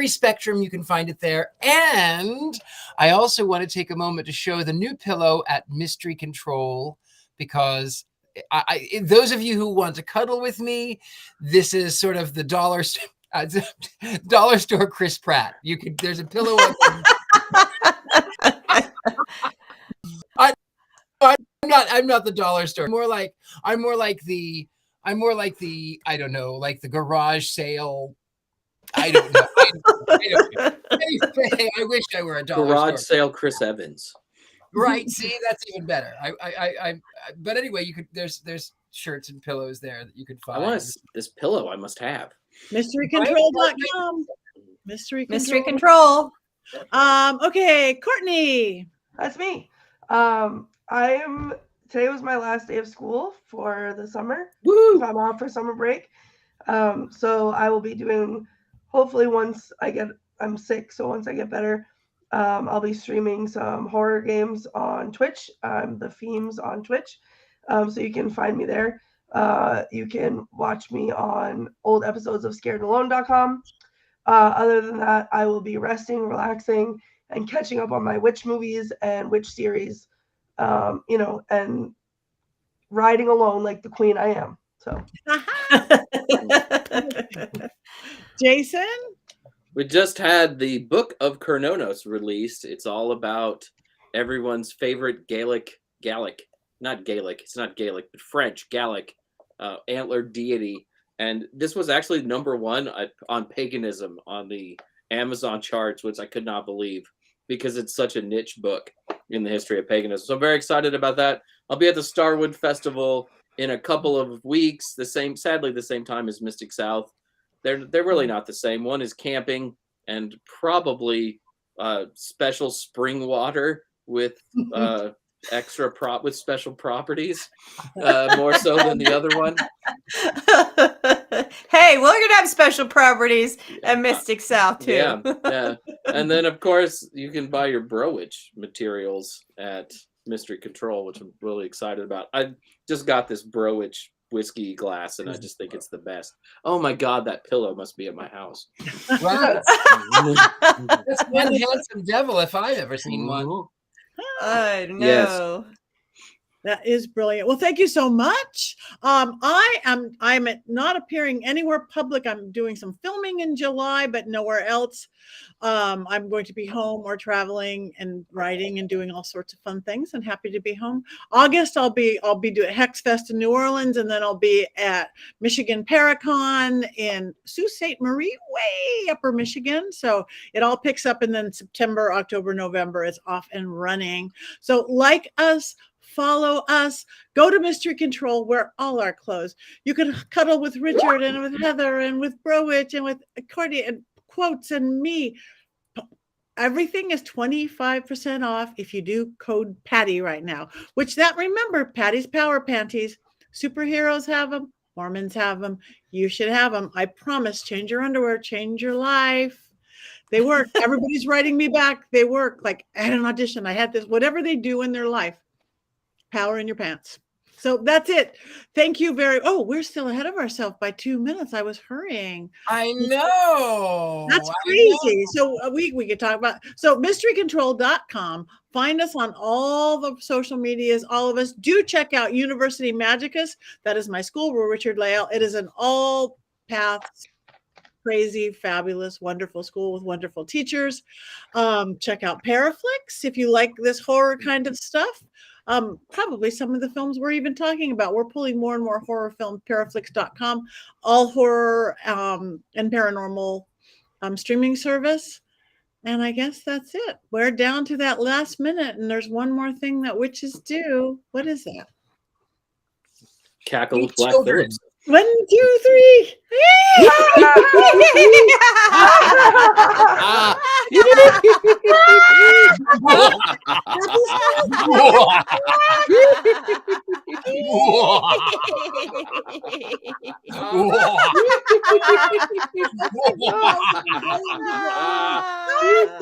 spectrum. You can find it there. And I also want to take a moment to show the new pillow at Mystery Control, because those of you who want to cuddle with me, this is sort of the dollar store Chris Pratt. There's a pillow. I'm not the dollar store. I'm more like the I don't know, like the garage sale. I don't know. I wish I were a dollar Garage store. sale Chris Evans. Right. See, that's even better. But anyway, there's shirts and pillows there that you could find. I want this pillow. I must have. Mysterycontrol.com. Mystery Control. Okay, Courtney. That's me. Today was my last day of school for the summer. Woo! I'm off for summer break. So I will be doing, hopefully I'm sick, so once I get better, I'll be streaming some horror games on Twitch. The Themes on Twitch. So you can find me there. You can watch me on old episodes of scaredalone.com. Other than that, I will be resting, relaxing, and catching up on my witch movies and witch series, and riding alone like the queen I am. So, Jason? We just had the Book of Kernonos released. It's all about everyone's favorite not Gaelic, it's not Gaelic, but French, Gallic, antler deity. And this was actually #1 on paganism on the Amazon charts, which I could not believe, because it's such a niche book in the history of paganism. So I'm very excited about that. I'll be at the Starwood Festival in a couple of weeks, sadly the same time as Mystic South. They're really not the same. One is camping and probably special spring water with with special properties, more so than the other one. Hey, we're gonna have special properties at Mystic South too. Yeah. And then of course you can buy your Browitch materials at Mystery Control, which I'm really excited about. I just got this Browitch whiskey glass and I just think it's the best. Oh my God, that pillow must be at my house. Wow. That's one handsome devil if I've ever seen one. I know. Yes. That is brilliant. Well, thank you so much. I'm not appearing anywhere public. I'm doing some filming in July, but nowhere else. I'm going to be home or traveling and writing and doing all sorts of fun things, and happy to be home. August, I'll be doing Hex Fest in New Orleans, and then I'll be at Michigan Paracon in Sault Ste. Marie, way upper Michigan. So it all picks up, and then September, October, November is off and running. So like us, follow us, go to Mystery Control, where all our clothes. You can cuddle with Richard and with Heather and with Browitch and with Courtney and Quotes and me. Everything is 25% off if you do code Patti right now, remember, Patti's Power Panties. Superheroes have them. Mormons have them. You should have them. I promise. Change your underwear. Change your life. They work. Everybody's writing me back. They work. Like, I had an audition. I had this. Whatever they do in their life. Power in your pants. So that's it. Thank you we're still ahead of ourselves by 2 minutes. I was hurrying. I know. That's crazy. So we could talk about, mysterycontrol.com. Find us on all the social medias. All of us do check out University Magicus. That is my school. We're Richard-Lael. It is an all paths, crazy, fabulous, wonderful school with wonderful teachers. Check out Paraflix if you like this horror kind of stuff. Probably some of the films we're even talking about. We're pulling more and more horror films, paraflix.com, all horror and paranormal streaming service. And I guess that's it. We're down to that last minute, and there's one more thing that witches do. What is that? Cackle with Black Phillips. 1, 2, 3. Whoa. Oh,